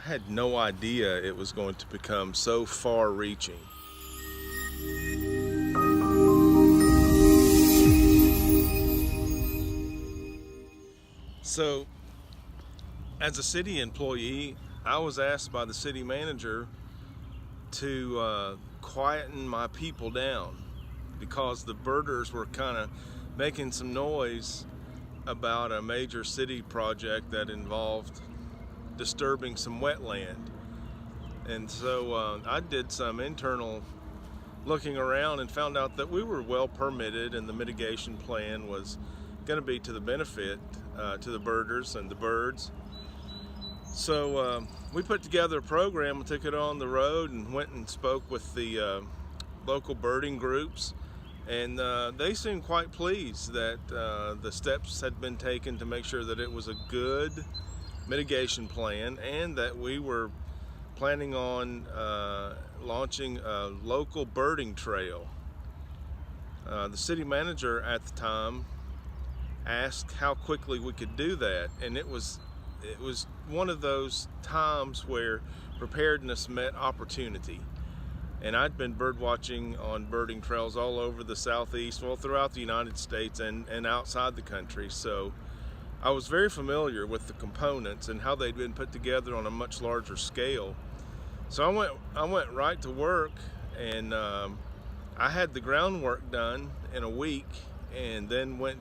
had no idea it was going to become so far-reaching. So, as a city employee, I was asked by the city manager to quieten my people down because the birders were kind of making some noise about a major city project that involved disturbing some wetland. And so I did some internal looking around and found out that we were well permitted and the mitigation plan was going to be to the benefit to the birders and the birds. So we put together a program and took it on the road and went and spoke with the local birding groups, and they seemed quite pleased that the steps had been taken to make sure that it was a good mitigation plan and that we were planning on launching a local birding trail. The city manager at the time asked how quickly we could do that, and it was one of those times where preparedness met opportunity. And I'd been bird watching on birding trails all over the southeast, well, throughout the United States and outside the country. So I was very familiar with the components and how they'd been put together on a much larger scale. So I went right to work, and I had the groundwork done in a week, and then went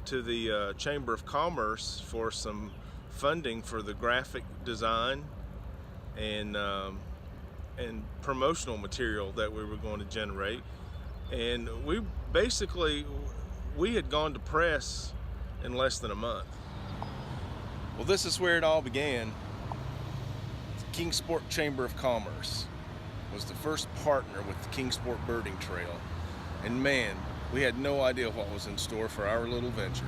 to the Chamber of Commerce for some funding for the graphic design and promotional material that we were going to generate. And we had gone to press in less than a month. Well, this is where it all began. The Kingsport Chamber of Commerce was the first partner with the Kingsport Birding Trail, and man, we had no idea what was in store for our little venture.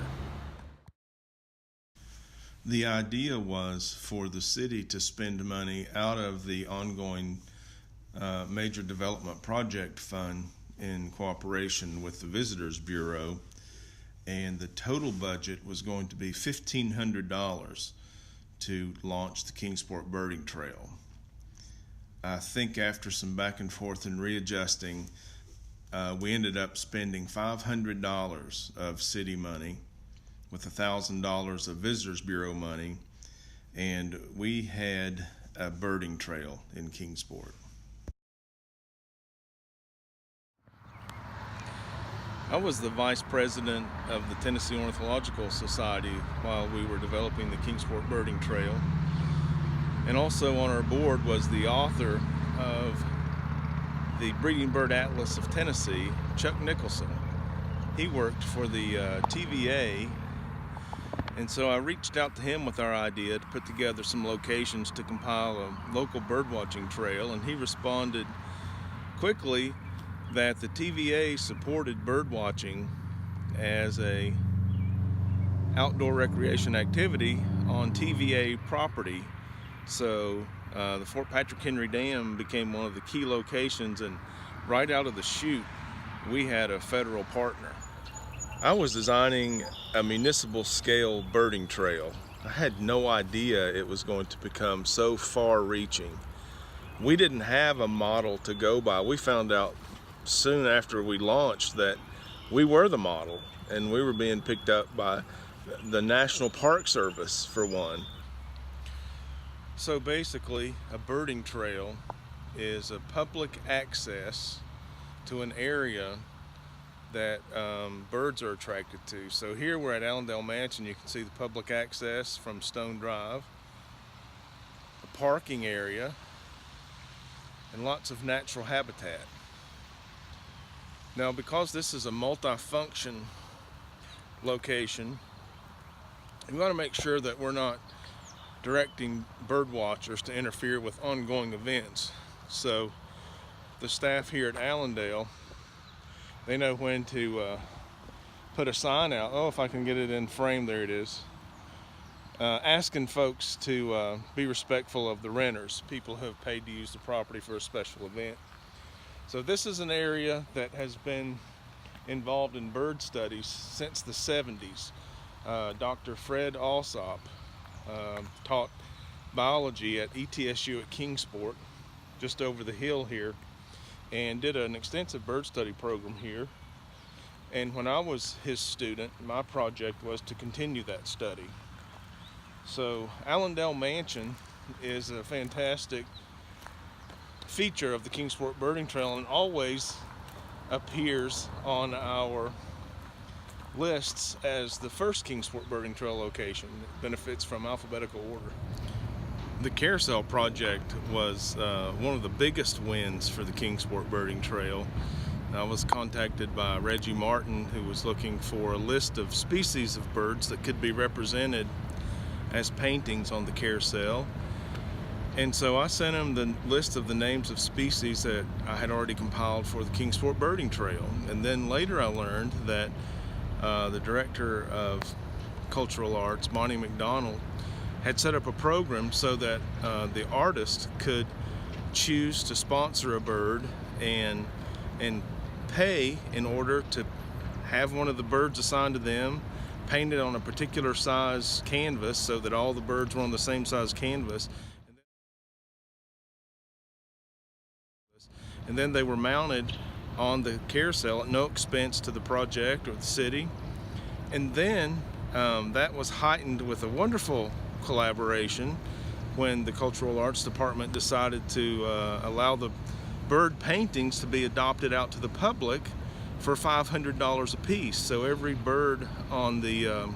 The idea was for the city to spend money out of the ongoing Major Development Project Fund in cooperation with the Visitors Bureau, and the total budget was going to be $1,500 to launch the Kingsport Birding Trail. I think after some back and forth and readjusting, we ended up spending $500 of city money with $1,000 of Visitors Bureau money, and we had a birding trail in Kingsport. I was the vice president of the Tennessee Ornithological Society while we were developing the Kingsport Birding Trail, and also on our board was the author of the Breeding Bird Atlas of Tennessee, Chuck Nicholson. He worked for the TVA, and so I reached out to him with our idea to put together some locations to compile a local birdwatching trail, and he responded quickly that the TVA supported birdwatching as a outdoor recreation activity on TVA property. So the Fort Patrick Henry Dam became one of the key locations, and right out of the chute we had a federal partner. I was designing a municipal scale birding trail. I had no idea it was going to become so far-reaching. We didn't have a model to go by. We found out soon after we launched that we were the model, and we were being picked up by the National Park Service for one. So basically, a birding trail is a public access to an area that birds are attracted to. So here we're at Allendale Mansion. You can see the public access from Stone Drive, a parking area, and lots of natural habitat. Now, because this is a multi-function location, we want to make sure that we're not directing bird watchers to interfere with ongoing events. So the staff here at Allendale, they know when to put a sign out. Oh, if I can get it in frame, there it is. Asking folks to be respectful of the renters, people who have paid to use the property for a special event. So this is an area that has been involved in bird studies since the 70s. Dr. Fred Alsop taught biology at ETSU at Kingsport, just over the hill here, and did an extensive bird study program here. And when I was his student, my project was to continue that study. So Allendale Mansion is a fantastic feature of the Kingsport Birding Trail and always appears on our lists as the first Kingsport Birding Trail location. It benefits from alphabetical order. The Carousel project was one of the biggest wins for the Kingsport Birding Trail. I was contacted by Reggie Martin, who was looking for a list of species of birds that could be represented as paintings on the carousel. And so I sent him the list of the names of species that I had already compiled for the Kingsport Birding Trail. And then later I learned that the director of cultural arts, Bonnie McDonald, had set up a program so that the artist could choose to sponsor a bird and pay in order to have one of the birds assigned to them, painted on a particular size canvas so that all the birds were on the same size canvas. And then they were mounted on the carousel at no expense to the project or the city. And then that was heightened with a wonderful collaboration when the Cultural Arts Department decided to allow the bird paintings to be adopted out to the public for $500 a piece. So every bird on the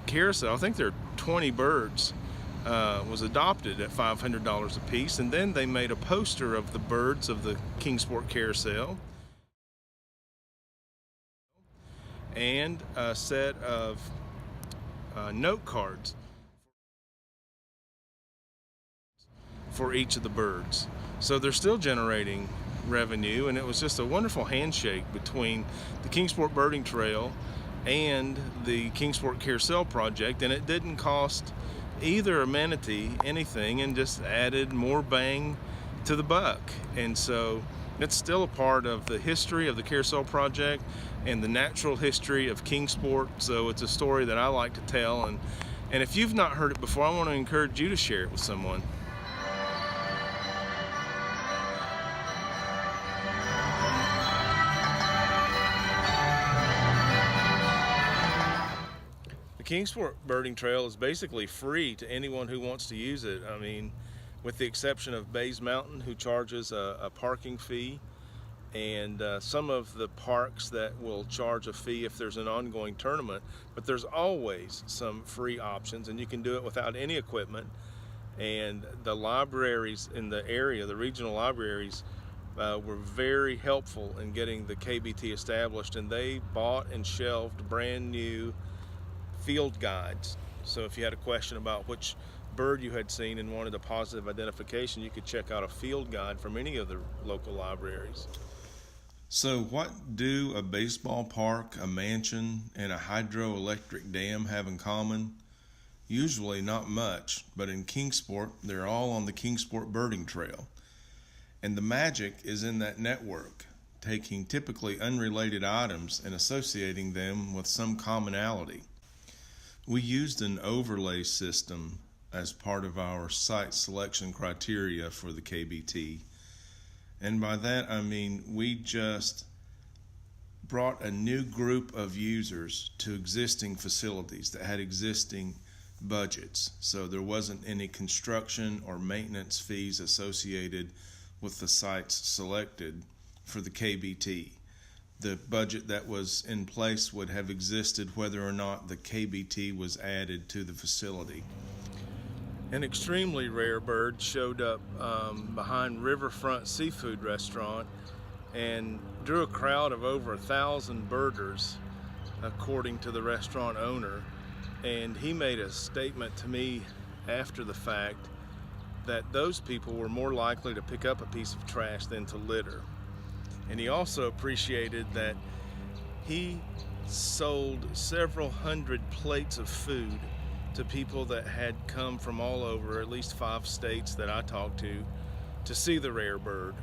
carousel, I think there are 20 birds, was adopted at $500 a piece, and then they made a poster of the birds of the Kingsport carousel and a set of note cards for each of the birds. So they're still generating revenue, and it was just a wonderful handshake between the Kingsport Birding Trail and the Kingsport Carousel project, and it didn't cost either amenity anything and just added more bang to the buck. And so it's still a part of the history of the Carousel project and the natural history of Kingsport. So it's a story that I like to tell, and if you've not heard it before, I want to encourage you to share it with someone. Kingsport Birding Trail is basically free to anyone who wants to use it. I mean, with the exception of Bays Mountain, who charges a parking fee, and some of the parks that will charge a fee if there's an ongoing tournament, but there's always some free options, and you can do it without any equipment. And the libraries in the area, the regional libraries, were very helpful in getting the KBT established, and they bought and shelved brand new field guides. So if you had a question about which bird you had seen and wanted a positive identification, you could check out a field guide from any of the local libraries. So what do a baseball park, a mansion, and a hydroelectric dam have in common? Usually not much, but in Kingsport, they're all on the Kingsport Birding Trail. And the magic is in that network, taking typically unrelated items and associating them with some commonality. We used an overlay system as part of our site selection criteria for the KBT. And by that I mean we just brought a new group of users to existing facilities that had existing budgets. So there wasn't any construction or maintenance fees associated with the sites selected for the KBT. The budget that was in place would have existed whether or not the KBT was added to the facility. An extremely rare bird showed up behind Riverfront Seafood Restaurant and drew a crowd of over 1,000 birders, according to the restaurant owner. And he made a statement to me after the fact that those people were more likely to pick up a piece of trash than to litter. And he also appreciated that he sold several hundred plates of food to people that had come from all over, at least 5 states that I talked to see the rare bird.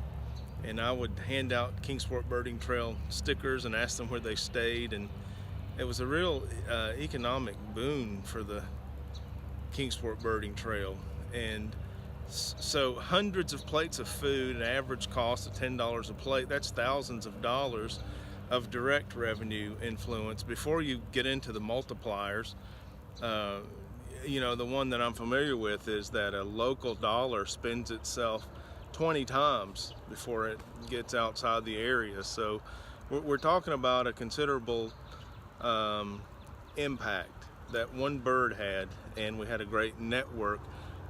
And I would hand out Kingsport Birding Trail stickers and ask them where they stayed, and it was a real economic boon for the Kingsport Birding Trail. And so hundreds of plates of food, an average cost of $10 a plate, that's thousands of dollars of direct revenue influence before you get into the multipliers. The one that I'm familiar with is that a local dollar spends itself 20 times before it gets outside the area. So we're talking about a considerable impact that one bird had, and we had a great network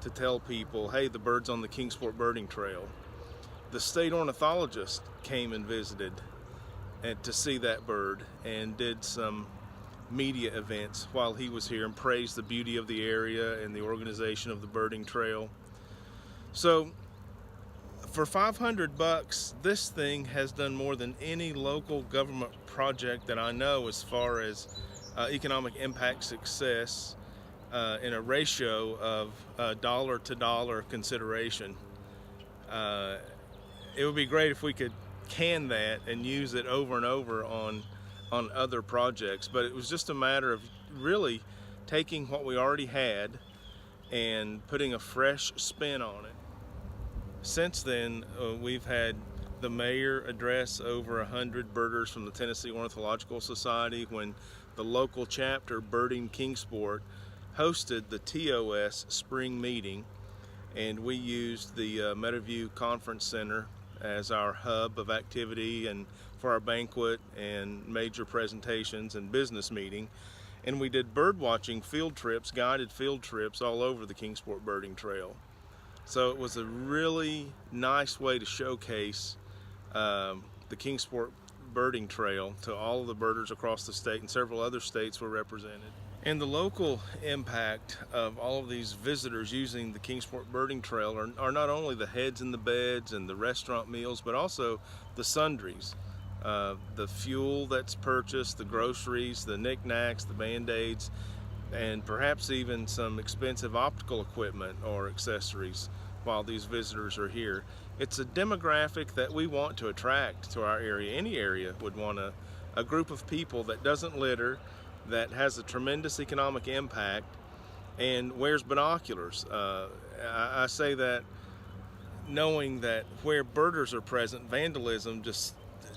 to tell people, hey, the bird's on the Kingsport Birding Trail. The state ornithologist came and visited to see that bird and did some media events while he was here and praised the beauty of the area and the organization of the birding trail. So for $500, this thing has done more than any local government project that I know as far as economic impact success in a ratio of dollar to dollar consideration. It would be great if we could can that and use it over and over on other projects, but it was just a matter of really taking what we already had and putting a fresh spin on it. Since then, we've had the mayor address over 100 birders from the Tennessee Ornithological Society when the local chapter, Birding Kingsport, hosted the TOS spring meeting, and we used the Meadowview Conference Center as our hub of activity and for our banquet and major presentations and business meeting. And we did bird watching field trips, guided field trips all over the Kingsport Birding Trail. So it was a really nice way to showcase the Kingsport Birding Trail to all of the birders across the state, and several other states were represented. And the local impact of all of these visitors using the Kingsport Birding Trail are not only the heads in the beds and the restaurant meals, but also the sundries. The fuel that's purchased, the groceries, the knickknacks, the Band-Aids, and perhaps even some expensive optical equipment or accessories while these visitors are here. It's a demographic that we want to attract to our area. Any area would want a group of people that doesn't litter, that has a tremendous economic impact, and wears binoculars. I say that knowing that where birders are present, vandalism just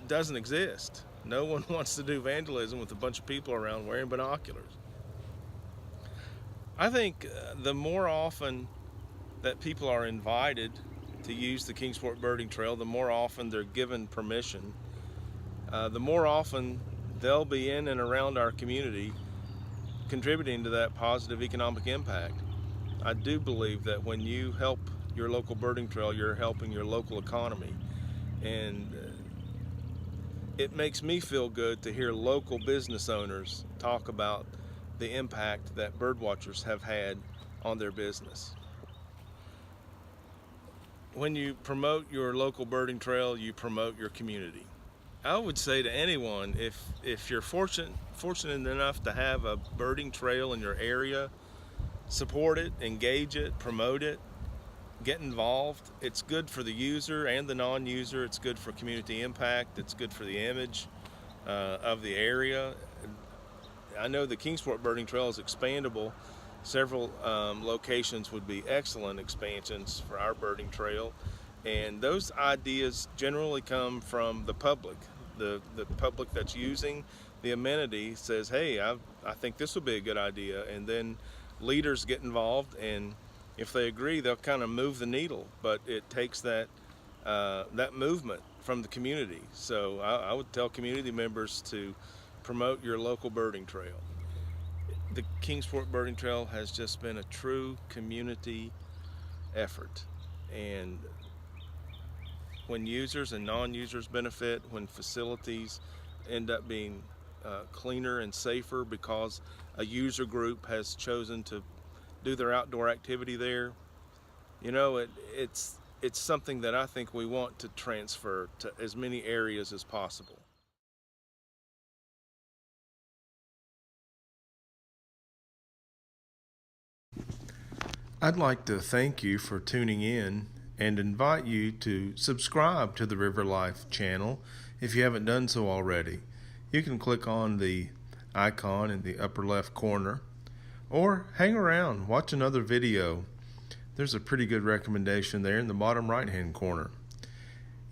doesn't exist. No one wants to do vandalism with a bunch of people around wearing binoculars. I think the more often that people are invited to use the Kingsport Birding Trail, the more often they're given permission, the more often they'll be in and around our community contributing to that positive economic impact. I do believe that when you help your local birding trail, you're helping your local economy. And it makes me feel good to hear local business owners talk about the impact that birdwatchers have had on their business. When you promote your local birding trail, you promote your community. I would say to anyone, if you're fortunate enough to have a birding trail in your area, support it, engage it, promote it, get involved. It's good for the user and the non-user. It's good for community impact. It's good for the image of the area. I know the Kingsport Birding Trail is expandable. Several locations would be excellent expansions for our birding trail. And those ideas generally come from the public. The public that's using the amenity says, hey, I think this would be a good idea. And then leaders get involved, and if they agree, they'll kind of move the needle. But it takes that movement from the community. So I would tell community members to promote your local birding trail. The Kingsport Birding Trail has just been a true community effort. And when users and non-users benefit, when facilities end up being cleaner and safer because a user group has chosen to do their outdoor activity there, it's something that I think we want to transfer to as many areas as possible. I'd like to thank you for tuning in and invite you to subscribe to the River Life channel if you haven't done so already. You can click on the icon in the upper left corner, Or hang around, watch another video. There's a pretty good recommendation there in the bottom right-hand corner.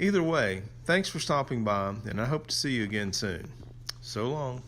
Either way, thanks for stopping by, and I hope to see you again soon. So long.